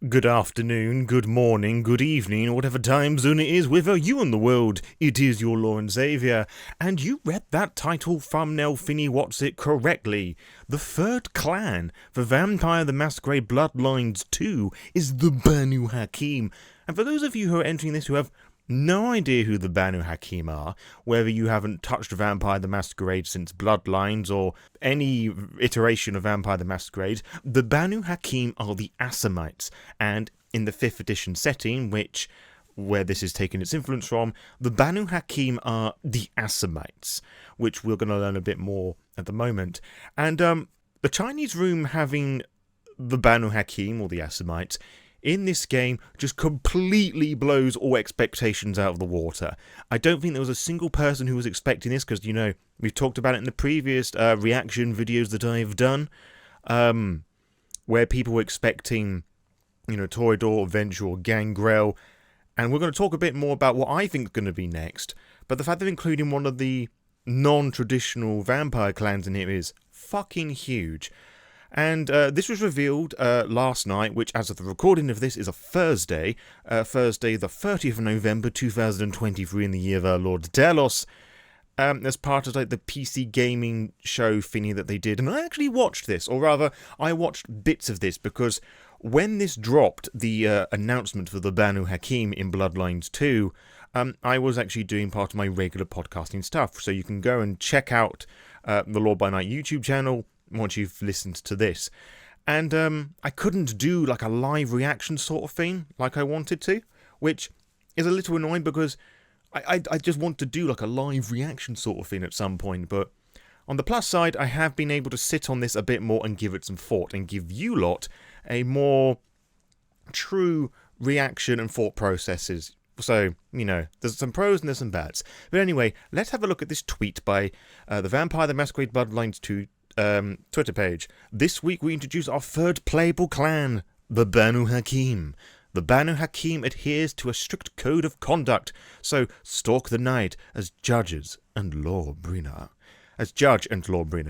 Good afternoon, good morning, good evening, whatever time zone it is, whether you in the world, it is your Lord and Saviour. And you read that title, thumbnail, Finny What's It correctly. The third clan for Vampire the Masquerade Bloodlines 2 is the Banu Hakeim. And for those of you who are entering this who have no idea who the Banu Hakeim are, whether you haven't touched Vampire the Masquerade since Bloodlines or any iteration of Vampire the Masquerade, the Banu Hakeim are the Assamites, and in the 5th edition setting, where this is taking its influence from, the Banu Hakeim are the Assamites, which we're going to learn a bit more at the moment. And the Chinese room having the Banu Hakeim, or the Assamites, in this game just completely blows all expectations out of the water. I don't think there was a single person who was expecting this, because, we've talked about it in the previous reaction videos that I've done, where people were expecting, Toreador, Venture, or Gangrel, and we're going to talk a bit more about what I think is going to be next, but the fact of including one of the non-traditional vampire clans in here is fucking huge. And this was revealed last night, which, as of the recording of this, is a Thursday. Thursday, the 30th of November, 2023, in the year of our Lord Delos. As part of the PC gaming show thingy that they did. And I actually watched this, or rather, I watched bits of this, because when this dropped, the announcement for the Banu Hakeim in Bloodlines 2, I was actually doing part of my regular podcasting stuff. So you can go and check out the Lord by Night YouTube channel once you've listened to this. And I couldn't do like a live reaction sort of thing like I wanted to, which is a little annoying, because I just want to do like a live reaction sort of thing at some point. But on the plus side, I have been able to sit on this a bit more and give it some thought, and give you lot a more true reaction and thought processes. So, there's some pros and there's some bads. But anyway, let's have a look at this tweet by the Vampire the Masquerade Bloodlines 2 Twitter page. This week we introduce our third playable clan, the Banu Hakeim. The Banu Hakeim adheres to a strict code of conduct, so stalk the night as judges and lawbringer.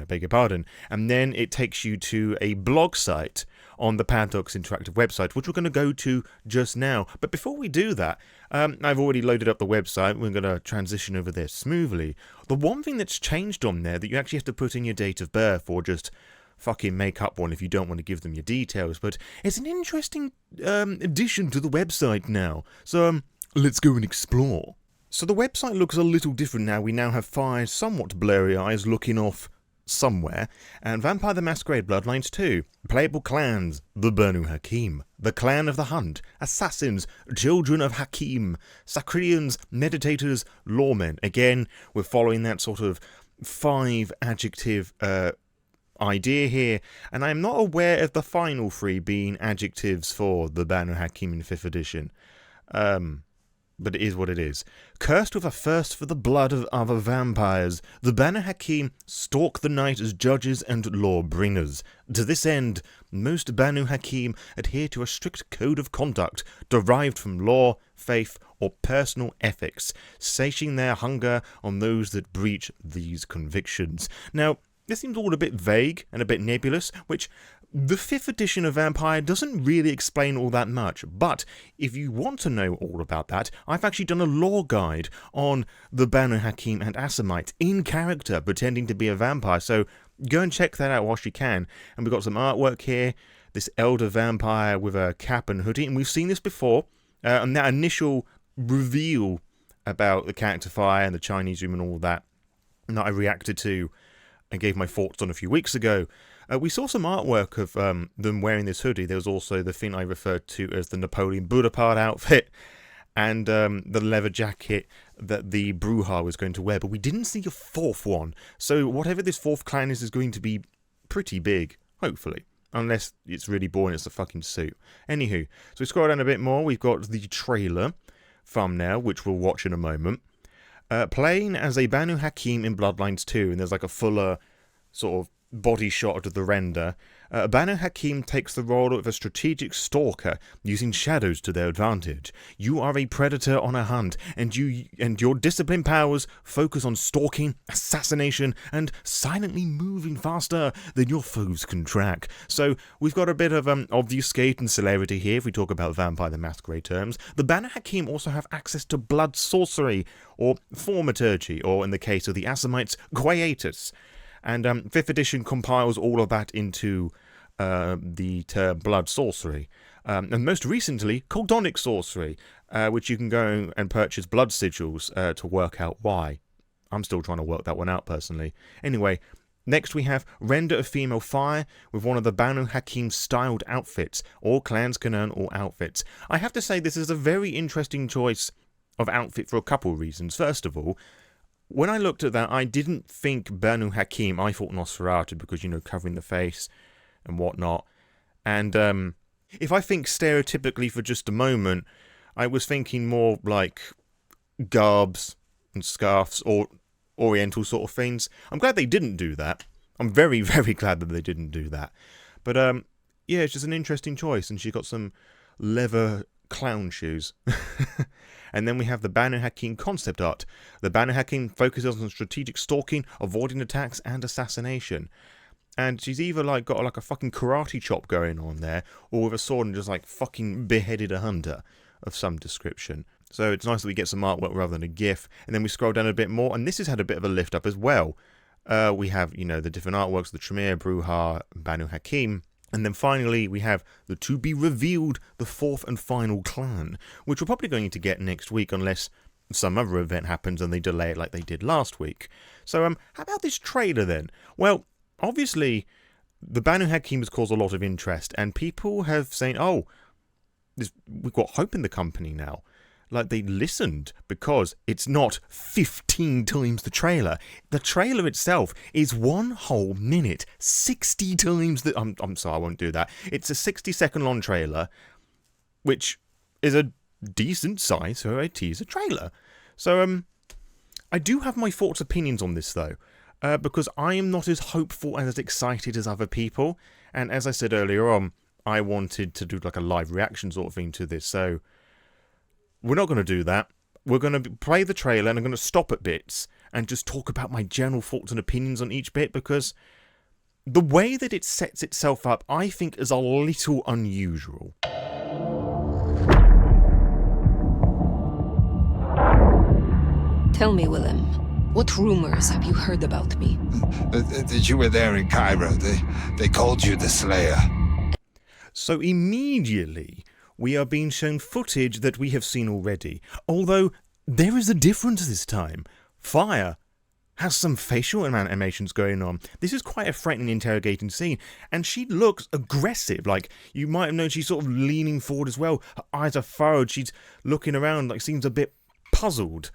Beg your pardon. And then it takes you to a blog site on the Paradox Interactive website, which we're going to go to just now. But before we do that, I've already loaded up the website. We're going to transition over there smoothly. The one thing that's changed on there that you actually have to put in your date of birth, or just fucking make up one if you don't want to give them your details. But it's an interesting addition to the website now. So let's go and explore. So the website looks a little different now. We now have 5 somewhat blurry eyes looking off somewhere. And Vampire the Masquerade Bloodlines 2. Playable clans. The Banu Hakeim. The Clan of the Hunt. Assassins. Children of Hakeim. Sacrians. Meditators. Lawmen. Again, we're following that sort of 5 adjective idea here. And I'm not aware of the final 3 being adjectives for the Banu Hakeim in 5th edition. But it is what it is. Cursed with a thirst for the blood of other vampires, the Banu Hakeim stalk the night as judges and lawbringers. To this end, most Banu Hakeim adhere to a strict code of conduct derived from law, faith, or personal ethics, satiating their hunger on those that breach these convictions. Now, this seems all a bit vague and a bit nebulous, which the 5th edition of Vampire doesn't really explain all that much, but if you want to know all about that, I've actually done a lore guide on the Banu Hakeim and Assamite in character, pretending to be a vampire, so go and check that out whilst you can. And we've got some artwork here, this elder vampire with a cap and hoodie, and we've seen this before, and that initial reveal about the character fire and the Chinese room and all that I reacted to and gave my thoughts on a few weeks ago. We saw some artwork of them wearing this hoodie. There was also the thing I referred to as the Napoleon Bonaparte outfit, and the leather jacket that the Bruja was going to wear. But we didn't see a 4th one. So whatever this 4th clan is going to be pretty big, hopefully. Unless it's really boring, it's a fucking suit. Anywho, so we scroll down a bit more. We've got the trailer thumbnail, which we'll watch in a moment. Playing as a Banu Hakeim in Bloodlines 2, and there's like a fuller sort of body shot of the render. Banu Hakeim takes the role of a strategic stalker, using shadows to their advantage. You are a predator on a hunt, and your discipline powers focus on stalking, assassination, and silently moving faster than your foes can track. So we've got a bit of obfuscate and celerity here if we talk about Vampire the Masquerade terms. The Banu Hakeim also have access to blood sorcery, or thaumaturgy, or in the case of the Assamites, quietus. And 5th edition compiles all of that into the term blood sorcery. And most recently, coldonic sorcery, which you can go and purchase blood sigils to work out why. I'm still trying to work that one out personally. Anyway, next we have Render a Female Fire with one of the Banu Hakeim styled outfits. All clans can earn all outfits. I have to say this is a very interesting choice of outfit for a couple of reasons. First of all, when I looked at that, I didn't think Banu Hakeim. I thought Nosferatu because, covering the face and whatnot. And if I think stereotypically for just a moment, I was thinking more like garbs and scarves or oriental sort of things. I'm glad they didn't do that. I'm very, very glad that they didn't do that. But yeah, it's just an interesting choice. And she got some leather clown shoes. And then we have the Banu Hakeim concept art. The Banu Hakeim focuses on strategic stalking, avoiding attacks, and assassination. And she's either got a fucking karate chop going on there, or with a sword and just fucking beheaded a hunter of some description. So it's nice that we get some artwork rather than a GIF. And then we scroll down a bit more, and this has had a bit of a lift up as well. We have, the different artworks, the Tremere, Bruja, Banu Hakeim. And then finally, we have the to-be-revealed, the 4th and final clan, which we're probably going to get next week unless some other event happens and they delay it like they did last week. So, how about this trailer then? Well, obviously, the Banu Hakeim has caused a lot of interest, and people have saying, we've got hope in the company now. They listened, because it's not 15 times the trailer. The trailer itself is 1 whole minute, 60 times the... I'm sorry, I won't do that. It's a 60-second long trailer, which is a decent size for a teaser trailer. So, I do have my thoughts, opinions on this, though, because I am not as hopeful and as excited as other people. And as I said earlier on, I wanted to do a live reaction sort of thing to this, so... We're not going to do that. We're going to play the trailer and I'm going to stop at bits and just talk about my general thoughts and opinions on each bit, because the way that it sets itself up, I think, is a little unusual. Tell me, Willem, what rumors have you heard about me? That you were there in Cairo. They called you the Slayer. So immediately... we are being shown footage that we have seen already. Although, there is a difference this time. Fire has some facial animations going on. This is quite a frightening interrogating scene. And she looks aggressive. You might have known she's sort of leaning forward as well. Her eyes are furrowed. She's looking around, seems a bit puzzled.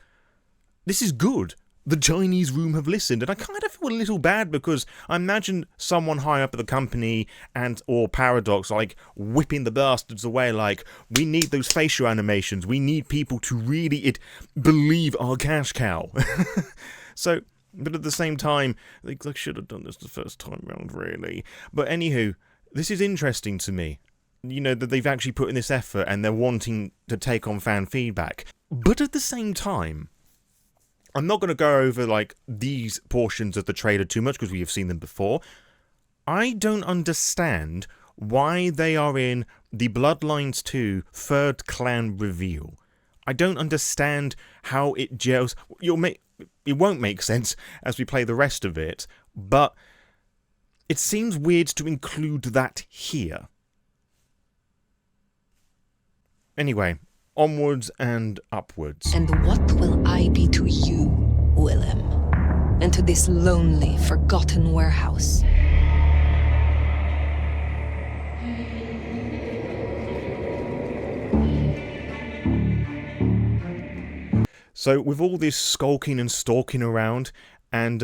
This is good. The Chinese room have listened, and I kind of feel a little bad because I imagine someone high up at the company or Paradox whipping the bastards away we need those facial animations, we need people to really believe our cash cow. So, but at the same time, they should have done this the first time round, really. But anywho, this is interesting to me. That they've actually put in this effort and they're wanting to take on fan feedback. But at the same time, I'm not going to go over, these portions of the trailer too much because we have seen them before. I don't understand why they are in the Bloodlines 2 3rd clan reveal. I don't understand how it gels. It won't make sense as we play the rest of it, but it seems weird to include that here. Anyway... onwards and upwards. And what will I be to you, Willem? And to this lonely, forgotten warehouse? So, with all this skulking and stalking around, and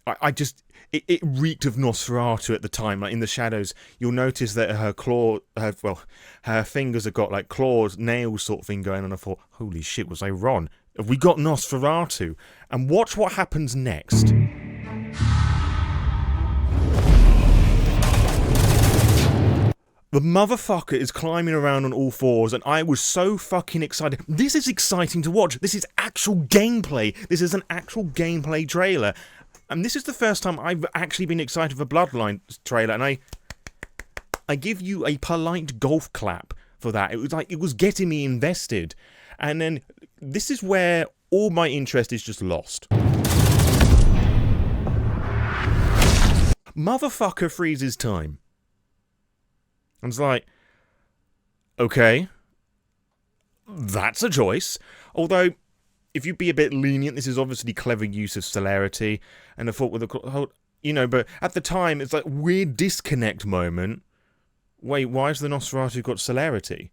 I just... It reeked of Nosferatu at the time. In the shadows, you'll notice that her fingers have got claws, nails sort of thing going on. I thought, holy shit, was I wrong? Have we got Nosferatu? And watch what happens next. The motherfucker is climbing around on all fours, and I was so fucking excited. This is exciting to watch. This is actual gameplay. This is an actual gameplay trailer. And this is the first time I've actually been excited for Bloodlines trailer, and I give you a polite golf clap for that. It was like, it was getting me invested. And then this is where all my interest is just lost. Motherfucker freezes time. I was like, okay, that's a choice. Although, if you be a bit lenient, this is obviously clever use of celerity. And I thought with the, you know, but at the time, it's like weird disconnect moment. Wait, why has the Nosferatu got celerity?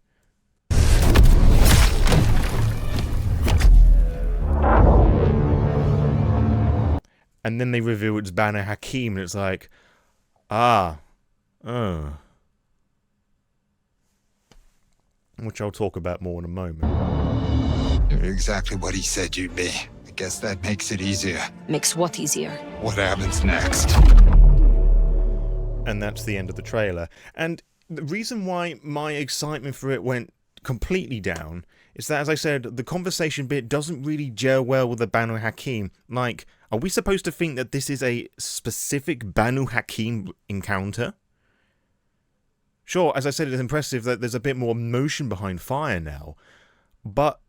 And then they reveal it's Banu Hakeim, and it's like, which I'll talk about more in a moment. You're exactly what he said you'd be. I guess that makes it easier. Makes what easier? What happens next? And that's the end of the trailer. And the reason why my excitement for it went completely down is that, as I said, the conversation bit doesn't really gel well with the Banu Hakeim. Like, are we supposed to think that this is a specific Banu Hakeim encounter? Sure, as I said, it's impressive that there's a bit more motion behind fire now, but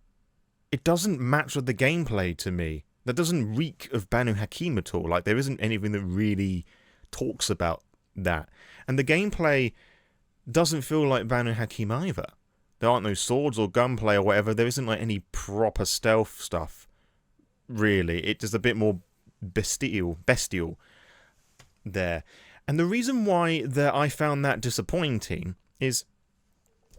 it doesn't match with the gameplay to me. That doesn't reek of Banu Hakeim at all. Like, there isn't anything that really talks about that. And the gameplay doesn't feel like Banu Hakeim either. There aren't no swords or gunplay or whatever. There isn't like any proper stealth stuff, really. It's just a bit more bestial there. And the reason why that I found that disappointing is,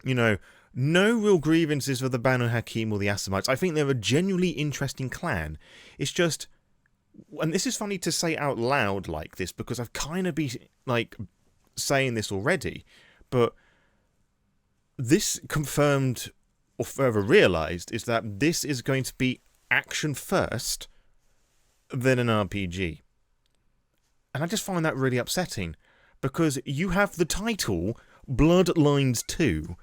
you know, no real grievances for the Banu Hakeim or the Assamites. I think they're a genuinely interesting clan. It's just, and this is funny to say out loud like this because I've kind of been like saying this already, but this confirmed or further realized is that this is going to be action first, then an RPG. And I just find that really upsetting, because you have the title Bloodlines 2,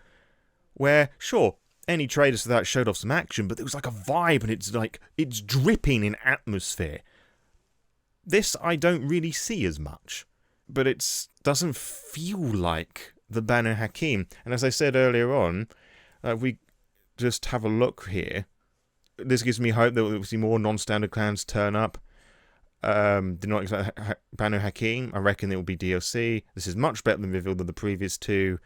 where, sure, any trailers for that showed off some action, but there was like a vibe, and it's like, it's dripping in atmosphere. This I don't really see as much, but it doesn't feel like the Banu Hakeim. And as I said earlier on, we just have a look here. This gives me hope that we'll see more non-standard clans turn up. Do not expect Banu Hakeim. I reckon it will be DLC. This is much better than revealed than the previous two.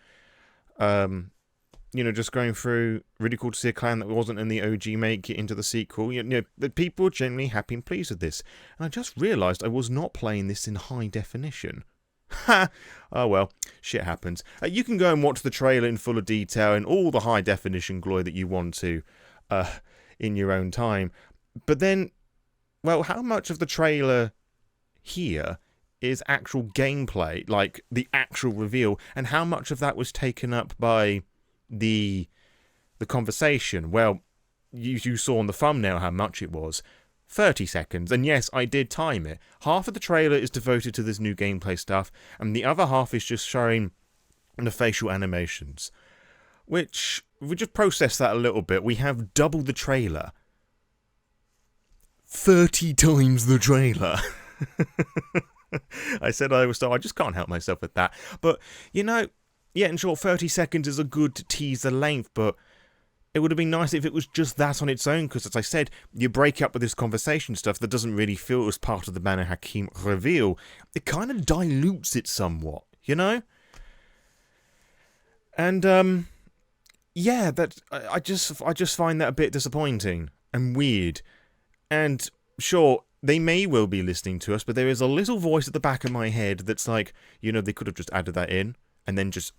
You know, just going through, really cool to see a clan that wasn't in the OG make it into the sequel. You know, the people are generally happy and pleased with this. And I just realised I was not playing this in high definition. Ha! Oh well, shit happens. You can go and watch the trailer in fuller detail in all the high definition glory that you want to, in your own time. But then, well, how much of the trailer here is actual gameplay, like the actual reveal, and how much of that was taken up by the conversation? Well, you saw on the thumbnail how much it was. 30 seconds, and yes, I did time it. Half of the trailer is devoted to this new gameplay stuff, and the other half is just showing the facial animations. Which, if we just process that a little bit, we have double the trailer. 30 times the trailer. I said I was so I just can't help myself with that. But, you know, yeah, in short, 30 seconds is a good teaser length, but it would have been nice if it was just that on its own, because, as I said, you break up with this conversation stuff that doesn't really feel as part of the Banu Hakeim reveal. It kind of dilutes it somewhat, you know? And, yeah, that I just find that a bit disappointing and weird. And, sure, they may well be listening to us, but there is a little voice at the back of my head that's like, you know, they could have just added that in and then just,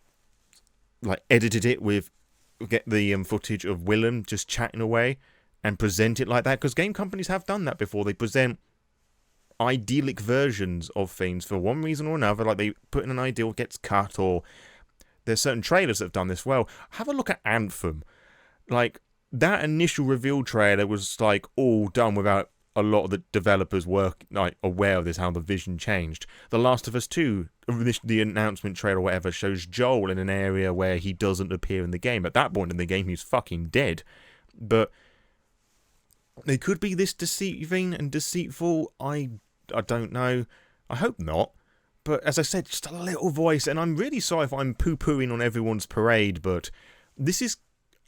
like, edited it with, get the footage of Willem just chatting away and present it like that, because game companies have done that before. They present idyllic versions of things for one reason or another, like they put in an ideal, gets cut, or there's certain trailers that have done this well. Have a look at Anthem. Like, that initial reveal trailer was like all done without a lot of the developers were like aware of this, how the vision changed. The Last of Us 2, the announcement trailer or whatever, shows Joel in an area where he doesn't appear in the game. At that point in the game, he's fucking dead. But they could be this deceiving and deceitful. I don't know. I hope not. But as I said, just a little voice, and I'm really sorry if I'm poo-pooing on everyone's parade, but this is,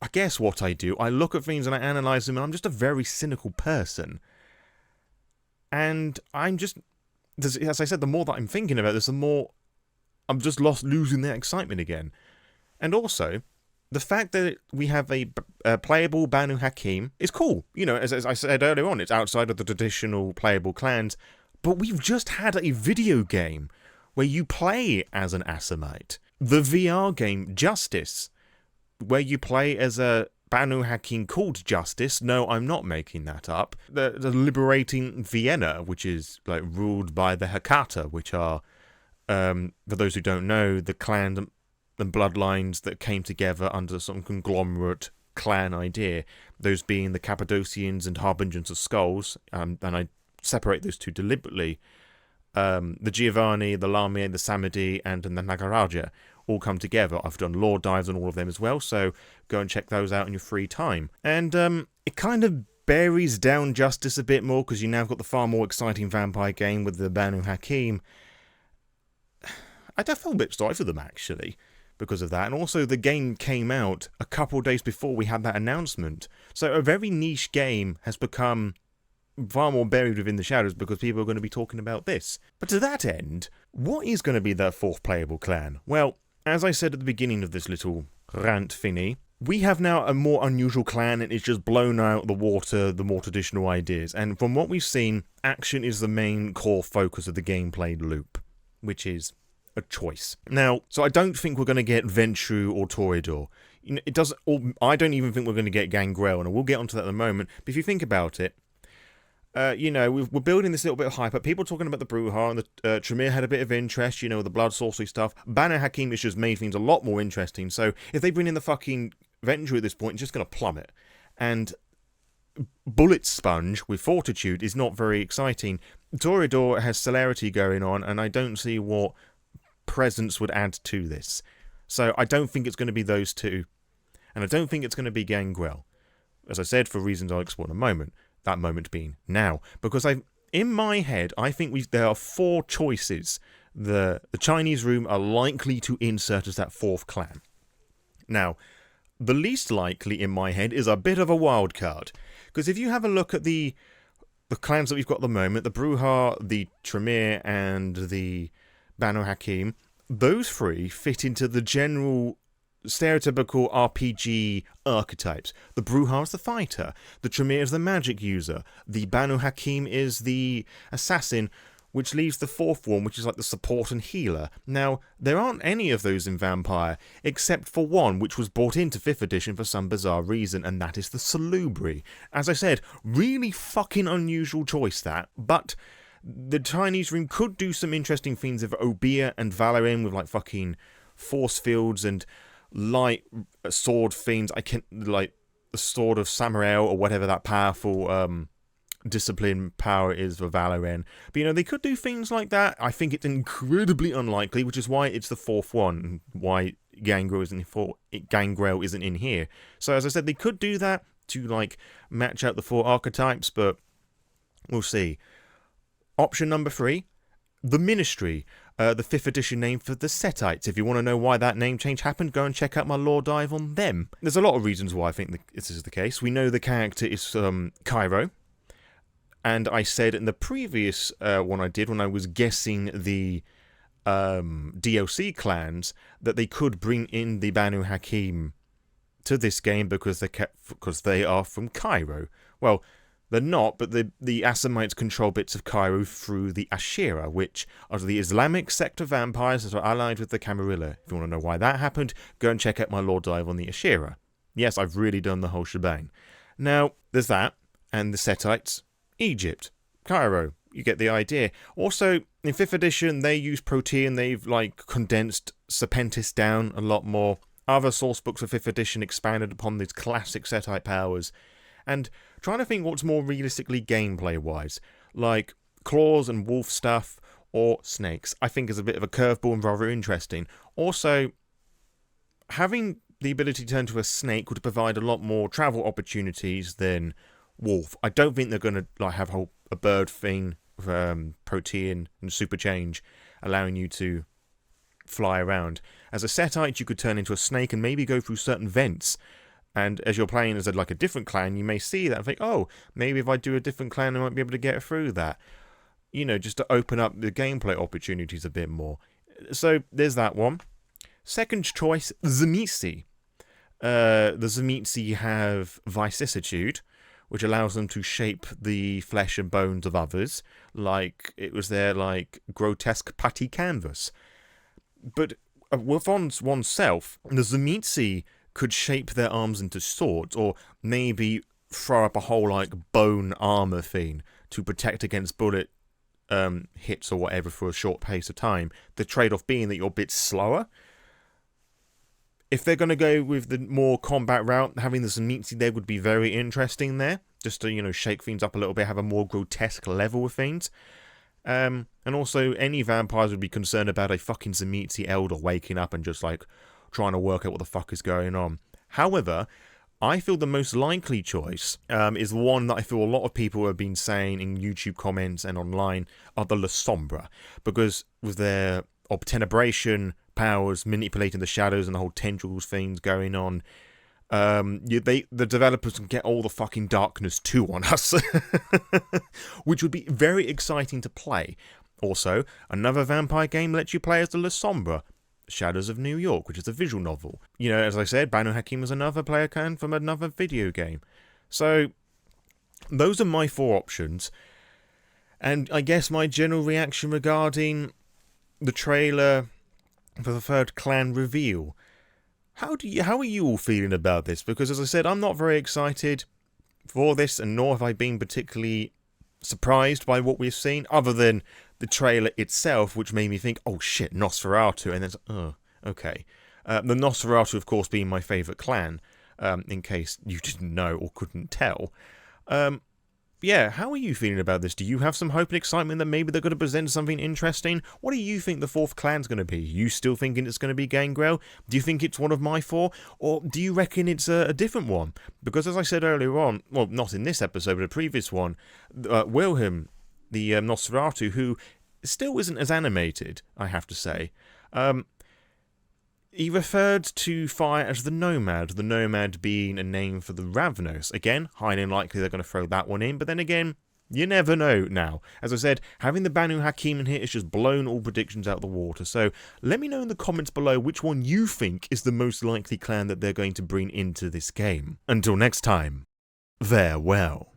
I guess, what I do. I look at things and I analyse them, and I'm just a very cynical person. And I'm just, as I said, the more that I'm thinking about this, the more I'm just losing that excitement again. And also, the fact that we have a playable Banu Hakeim is cool. You know, as I said earlier on, it's outside of the traditional playable clans. But we've just had a video game where you play as an Assamite. The VR game Justice, where you play as a Banu Hakeim called Justice. No, I'm not making that up. The liberating Vienna, which is like ruled by the Hakata, which are, for those who don't know, the clan and bloodlines that came together under some conglomerate clan idea. Those being the Cappadocians and Harbingers of Skulls, and I separate those two deliberately. The Giovanni, the Lamia, the Samedi, and the Nagaraja all come together. I've done lore dives on all of them as well, so go and check those out in your free time. And it kind of buries down Justice a bit more, because you now got the far more exciting vampire game with the Banu Hakeim. I feel a bit sorry for them, actually, because of that. And also, the game came out a couple of days before we had that announcement. So a very niche game has become far more buried within the shadows because people are going to be talking about this. But to that end, what is going to be their fourth playable clan? Well, as I said at the beginning of this little rant thingy, we have now a more unusual clan, and it's just blown out the water the more traditional ideas. And from what we've seen, action is the main core focus of the gameplay loop, which is a choice. Now, so I don't think we're going to get Ventrue or Toreador. You know, it doesn't. Or I don't even think we're going to get Gangrel, and we'll get onto that in a moment. But if you think about it, you know, we're building this little bit of hype up. People talking about the Bruja, and the Tremere had a bit of interest, you know, the blood sorcery stuff. Banu Hakeim has just made things a lot more interesting. So if they bring in the fucking Ventrue at this point, it's just going to plummet. And Bullet Sponge with Fortitude is not very exciting. Toreador has celerity going on, and I don't see what presence would add to this. So I don't think it's going to be those two. And I don't think it's going to be Gangrel. As I said, for reasons I'll explore in a moment. That moment being now. Because in my head, I think there are four choices the Chinese room are likely to insert as that fourth clan. Now, the least likely in my head is a bit of a wild card. Because if you have a look at the clans that we've got at the moment, the Bruja, the Tremere, and the Banu Hakeim, those three fit into the general stereotypical RPG archetypes. The Bruja is the fighter, the Tremere is the magic user, the Banu Hakeim is the assassin, which leaves the fourth one, which is like the support and healer. Now, there aren't any of those in Vampire, except for one, which was brought into 5th edition for some bizarre reason, and that is the Salubri. As I said, really fucking unusual choice that, but the Chinese room could do some interesting things with Obia and Valerian with like fucking force fields and light sword fiends. I can't, like the sword of Samael or whatever that powerful discipline power is for Valerian. But you know, they could do things like that. I think it's incredibly unlikely, which is why it's the fourth one, why Gangrel isn't in here. So as I said, they could do that to like match out the four archetypes, but we'll see. Option number 3, the Ministry, the 5th edition name for the Setites. If you want to know why that name change happened, go and check out my lore dive on them. There's a lot of reasons why I think this is the case. We know the character is Cairo, and I said in the previous one I did when I was guessing the DLC clans that they could bring in the Banu Hakeim to this game because they are from Cairo. Well, they're not, but the Assamites control bits of Cairo through the Ashira, which are the Islamic sect of vampires that are allied with the Camarilla. If you want to know why that happened, go and check out my lore dive on the Ashira. Yes, I've really done the whole shebang. Now, there's that, and the Setites, Egypt, Cairo, you get the idea. Also, in 5th edition, they use Protean, they've like condensed Serpentis down a lot more. Other source books of 5th edition expanded upon these classic Setite powers. And trying to think what's more realistically gameplay-wise, like claws and wolf stuff, or snakes, I think is a bit of a curveball and rather interesting. Also, having the ability to turn to a snake would provide a lot more travel opportunities than wolf. I don't think they're going to like have a bird thing, protean and super change, allowing you to fly around. As a setite, you could turn into a snake and maybe go through certain vents. And as you're playing as a different clan, you may see that and think, oh, maybe if I do a different clan, I might be able to get through that. You know, just to open up the gameplay opportunities a bit more. So there's that one. Second choice, Tzimisce. The Tzimisce have vicissitude, which allows them to shape the flesh and bones of others, like it was their grotesque putty canvas. But with oneself, the Tzimisce could shape their arms into swords, or maybe throw up a whole bone armor thing to protect against bullet hits or whatever for a short pace of time. The trade-off being that you're a bit slower. If they're going to go with the more combat route, having the Tzimisce there would be very interesting there, just to shake things up a little bit, have a more grotesque level of things. And also, any vampires would be concerned about a fucking Tzimisce elder waking up and just trying to work out what the fuck is going on. However, I feel the most likely choice is one that I feel a lot of people have been saying in YouTube comments and online are the La Sombra, because with their obtenebration powers, manipulating the shadows and the whole tendrils things going on, the developers can get all the fucking darkness too on us, which would be very exciting to play. Also, another vampire game lets you play as the La Sombra, Shadows of New York, which is a visual novel. As I said, Banu Hakeim is another player can from another video game. So, those are my 4 options. And I guess my general reaction regarding the trailer for the third clan reveal. How are you all feeling about this? Because as I said, I'm not very excited for this, and nor have I been particularly surprised by what we've seen, other than the trailer itself, which made me think, oh shit, Nosferatu, and then okay. The Nosferatu, of course, being my favourite clan, in case you didn't know or couldn't tell. Yeah, how are you feeling about this? Do you have some hope and excitement that maybe they're going to present something interesting? What do you think the 4th clan's going to be? You still thinking it's going to be Gangrel? Do you think it's one of my 4? Or do you reckon it's a different one? Because as I said earlier on, well, not in this episode, but a previous one, Wilhelm, the Nosferatu, who still isn't as animated, I have to say, he referred to fire as the Nomad being a name for the Ravnos. Again, highly unlikely they're going to throw that one in, but then again, you never know now. As I said, having the Banu Hakeim in here has just blown all predictions out of the water, so let me know in the comments below which one you think is the most likely clan that they're going to bring into this game. Until next time, farewell.